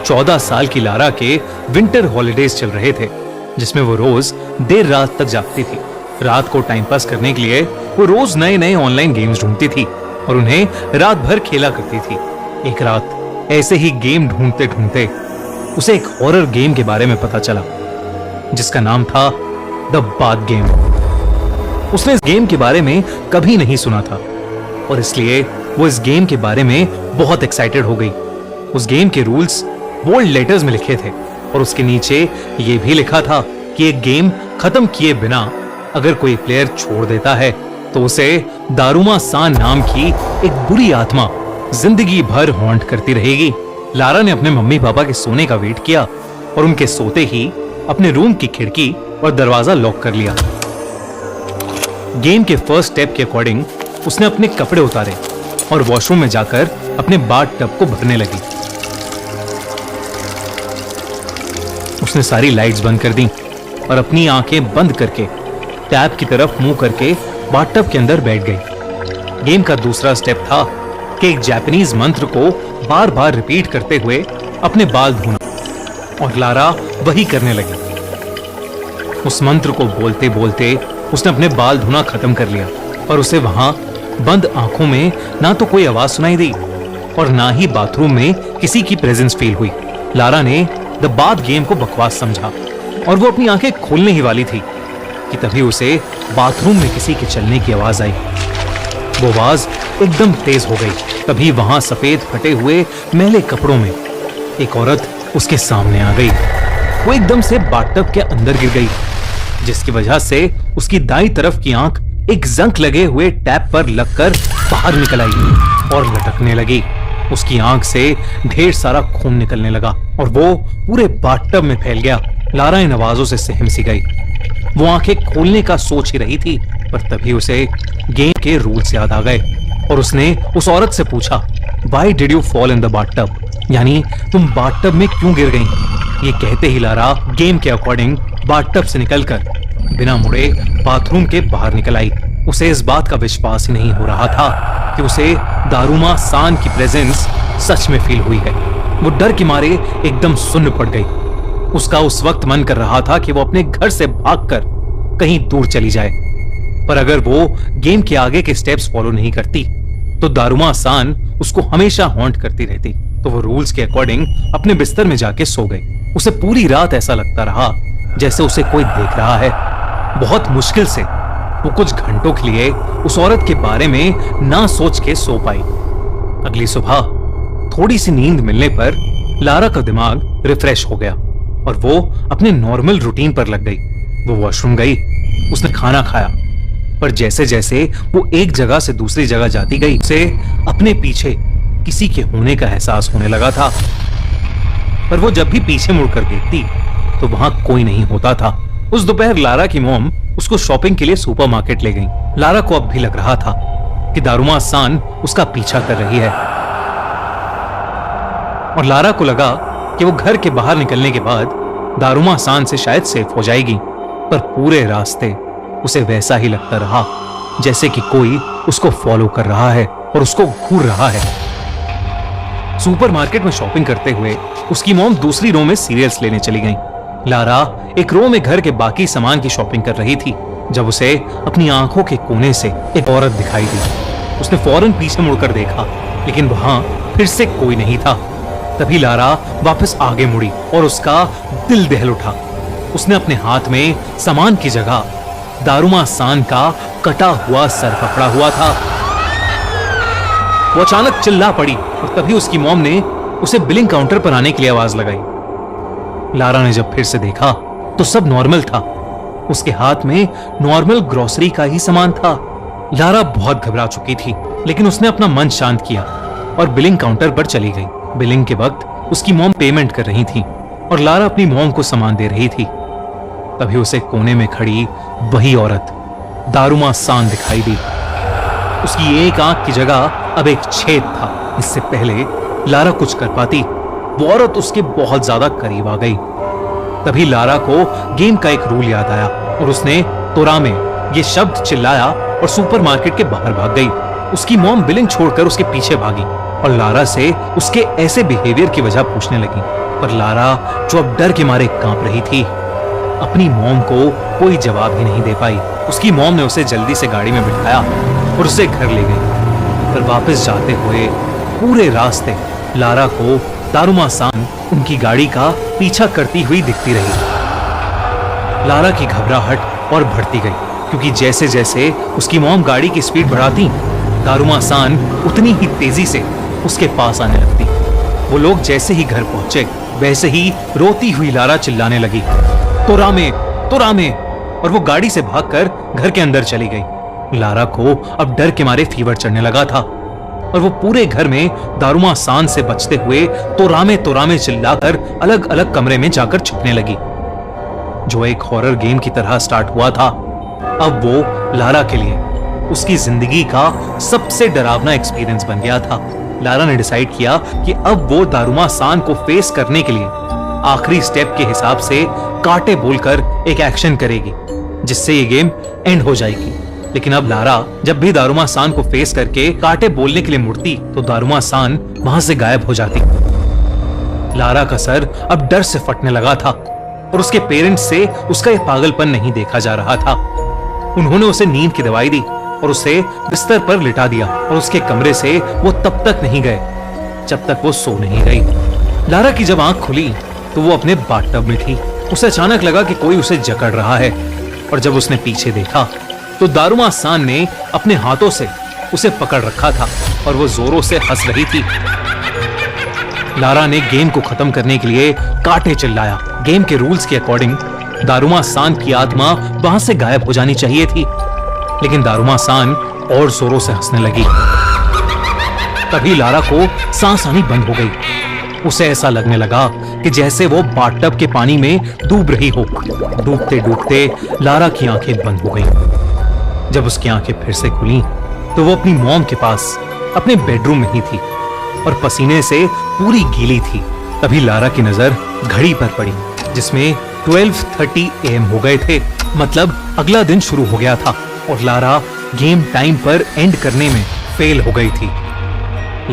14 साल की लारा के विंटर हॉलिडेज चल रहे थे, जिसमें वो रोज देर रात तक जागती थी। रात को टाइम पास करने के लिए वो रोज नए नए ऑनलाइन गेम्स ढूंढती थी और उन्हें रात भर खेला करती थी। एक रात ऐसे ही गेम ढूंढते ढूंढते उसे एक हॉरर गेम के बारे में पता चला, जिसका नाम था द बाथ गेम। उसने इस गेम के बारे में कभी नहीं सुना था और इसलिए वो इस गेम के बारे में बहुत एक्साइटेड हो गई। उस गेम के रूल्स बोल्ड लेटर्स में लिखे थे और उसके नीचे ये भी लिखा था कि एक गेम खत्म किए बिना अगर कोई प्लेयर छोड़ देता है तो उसे दारुमा सान नाम की एक बुरी आत्मा जिंदगी भर हॉन्ट करती रहेगी। लारा ने अपने मम्मी पापा के सोने का वेट किया और उनके सोते ही अपने रूम की खिड़की और दरवाजा लॉक कर लिया। गेम के फर्स्ट स्टेप के अकॉर्डिंग उसने अपने कपड़े उतारे और वॉशरूम में जाकर अपने बाथ टब को भरने लगी। उसने सारी लाइट्स बंद कर दी और अपनी आंखें बंद करके टैप की तरफ मुंह करके बाथटब के अंदर बैठ गई। गेम का दूसरा स्टेप था कि एक जापानीज मंत्र को बार बार रिपीट करते हुए अपने बाल धोना और लारा वही करने लगी। उस मंत्र को बोलते बोलते उसने अपने बाल धोना खत्म कर लिया और उसे वहां बंद आंखों में ना तो कोई आवाज सुनाई दी और ना ही बाथरूम में किसी की प्रेजेंस फील हुई। लारा ने द बाथ गेम को बकवास समझा और वो अपनी आंखें खोलने ही वाली थी कि तभी उसे बाथरूम में किसी के चलने की आवाज आई। वो आवाज एकदम तेज हो गई। तभी वहां सफेद फटे हुए मैले कपड़ों में एक औरत उसके सामने आ गई। वो एकदम से बाथटब के अंदर गिर गई, जिसकी वजह से उसकी दाईं तरफ की आंख एक जंक लगे हुए टैप पर लगकर बाहर निकल आई और लटकने लगी। उसकी आंख से ढेर सारा खून निकलने लगा और वो पूरे बाथटब में फैल गया। लारा इन आवाजों से सहम सी गई। वो आंखें खोलने का सोच ही रही थी, पर तभी उसे गेम के रूल्स याद आ गए और उसने उस औरत से पूछा, Why did you fall in the bathtub? यानी तुम बाथटब में क्यों गिर गई? ये कहते ही लारा गेम के अकॉर्डिंग बाथटब से निकलकर बिना मुड़े बाथरूम के बाहर निकल आई। उसे इस बात का विश्वास ही नहीं हो रहा था कि उसे दारुमा सान की प्रेजेंस सच में फील हुई है। वो डर के मारे एकदम सुन्न पड़ गई। उसका उस वक्त मन कर रहा था कि वो अपने घर से भागकर कहीं दूर चली जाए, पर अगर वो गेम के आगे के स्टेप्स फॉलो नहीं करती तो दारुमा सान उसको हमेशा हॉन्ट करती रहती। तो वो रूल्स के अकॉर्डिंग अपने बिस्तर में जाके सो गई। उसे पूरी रात ऐसा लगता रहा जैसे उसे कोई देख रहा है। बहुत मुश्किल से वो कुछ घंटों के लिए उस औरत के बारे में ना सोच के सो पाई। अगली सुबह थोड़ी सी नींद मिलने पर लारा का दिमाग रिफ्रेश हो गया और वो अपने नॉर्मल रूटीन पर लग गई। वो वॉशरूम गई, उसने खाना खाया, पर जैसे जैसे वो एक जगह से दूसरी जगह जाती गई उसे अपने पीछे किसी के होने का एहसास होने लगा था। पर वो जब भी पीछे मुड़कर देखती तो वहां कोई नहीं होता था। उस दोपहर लारा की मॉम उसको शॉपिंग के लिए सुपरमार्केट ले गई। लारा को अब भी लग रहा था कि दारुमा सान उसका पीछा कर रही है और लारा को लगा कि वो घर के बाहर निकलने के बाद दारुमा सान से शायद सेफ हो जाएगी, पर पूरे रास्ते उसे वैसा ही लगता रहा जैसे कि कोई उसको फॉलो कर रहा है और उसको घूर रहा है। सुपरमार्केट में शॉपिंग करते हुए उसकी मॉम दूसरी रो में सीरियल्स लेने चली गई। लारा एक रो में घर के बाकी सामान की शॉपिंग कर रही थी जब उसे अपनी आंखों के कोने से एक औरत दिखाई दी। उसने फौरन पीछे मुड़कर देखा, लेकिन वहां फिर से कोई नहीं था। तभी लारा वापस आगे मुड़ी और उसका दिल दहल उठा। उसने अपने हाथ में सामान की जगह दारुमा सान का कटा हुआ सर पकड़ा हुआ था। वो अचानक चिल्ला पड़ी और तभी उसकी मॉम ने उसे बिलिंग काउंटर पर आने के लिए आवाज लगाई। लारा ने जब फिर से देखा तो सब नॉर्मल था। उसके हाथ में नॉर्मल ग्रोसरी का ही सामान था। लारा बहुत घबरा चुकी थी, लेकिन उसने अपना मन शांत किया और बिलिंग काउंटर पर चली गई। बिलिंग के वक्त उसकी मॉम पेमेंट कर रही थी और लारा अपनी मॉम को सामान दे रही थी। तभी उसे कोने में खड़ी वही औरत दारुमा सान दिखाई दी। उसकी एक आंख की जगह अब एक छेद था। इससे पहले लारा कुछ कर पाती, वो औरत उसके बहुत ज्यादा करीब आ गई। तभी लारा को गेम का एक रूल याद आया और उसने तोरामे ये शब्द चिल्लाया और सुपरमार्केट के बाहर भाग गई। उसकी मॉम बिलिंग छोड़कर उसके पीछे भागी और लारा से उसके ऐसे बिहेवियर की वजह पूछने लगी। पर लारा, जो अब डर के मारे कांप रही थी, अपनी मॉम को कोई जवाब ही नहीं दे पाई। उसकी मॉम ने उसे जल्दी से गाड़ी में बिठाया और उसे घर ले गई। पर वापस जाते हुए पूरे रास्ते लारा को दारुमा सान उनकी गाड़ी का पीछा करती हुई दिखती रही। लारा की घबराहट और बढ़ती गई, क्योंकि जैसे जैसे उसकी मॉम गाड़ी की स्पीड बढ़ाती, दारुमा सान उतनी ही तेजी से उसके पास आने लगती। वो लोग जैसे ही घर पहुंचे, वैसे ही रोती हुई लारा चिल्लाने लगी, तो रामे, तो रामे, और वो गाड़ी से भागकर घर के अंदर चली गई। लारा को अब डर के मारे फीवर चढ़ने लगा था और वो पूरे घर में दारुमा सान से बचते हुए तो रामे चिल्लाकर अलग अलग कमरे में जाकर छुपने लगी। जो एक हॉरर गेम की तरह स्टार्ट हुआ था, अब वो लारा के लिए उसकी जिंदगी का सबसे डरावना एक्सपीरियंस बन गया था। लारा ने डिसाइड किया कि अब वो दारुमा सान को फेस करने के लिए आखिरी स्टेप के हिसाब से कांटे बोलकर एक एक्शन करेगी, जिससे ये गेम एंड हो जाएगी। लेकिन अब लारा जब भी दारुमा सान को फेस करके कांटे बोलने के लिए मुड़ती, तो दारुमा सान वहां से गायब हो जाती। लारा का सर अब डर से फटने लगा था और उसके पेरेंट्स से उसका यह पागलपन नहीं देखा जा रहा था। उन्होंने उसे नींद की दवाई दी और उसे बिस्तर पर लिटा दिया और उसके कमरे से वो तब तक नहीं गए जब तक वो सो नहीं गई। लारा की जब आंख खुली तो वो अपने बाथटब में थी। उसे अचानक लगा कि कोई उसे जकड़ रहा है, और जब उसने पीछे देखा तो दारुमा सान ने अपने हाथों से उसे पकड़ रखा था और वो जोरों से हंस रही थी। लारा ने गेम को खत्म करने के लिए कांटे चिल्लाया। गेम के रूल्स के अकॉर्डिंग दारुमा सान की आत्मा वहां से गायब हो जानी चाहिए थी, लेकिन दारुमा सान और जोरों से हंसने लगी। तभी लारा को सांस आनी बंद हो गई। उसे ऐसा लगने लगा कि जैसे वो बाथटब के पानी में डूब रही हो। डूबते डूबते लारा की आंखें बंद हो गईं। जब उसकी आंखें फिर से खुली तो वो अपनी मॉम के पास अपने बेडरूम में ही थी और पसीने से पूरी गीली थी। तभी लारा की नजर घड़ी पर पड़ी, जिसमें 12:30 AM हो गए थे। मतलब अगला दिन शुरू हो गया था और लारा गेम टाइम पर एंड करने में फेल हो गई थी।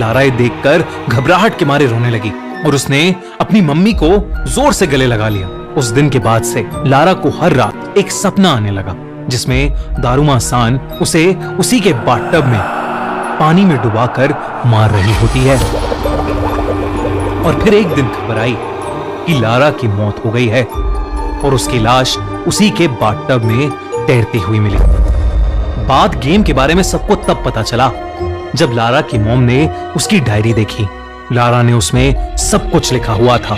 लारा ये देखकर घबराहट के मारे रोने लगी और उसने अपनी मम्मी को जोर से गले लगा लिया। उस दिन के बाद से लारा को हर रात एक सपना आने लगा, जिसमें दारुमा सान उसे उसी के बाथटब में पानी में डुबाकर मार रही होती है। और फिर एक दिन खबर आई कि लारा की मौत हो गई है और उसकी लाश उसी के बाथटब में तैरती हुई मिली। बात गेम के बारे में सबको तब पता चला जब लारा की मॉम ने उसकी डायरी देखी। लारा ने उसमें सब कुछ लिखा हुआ था।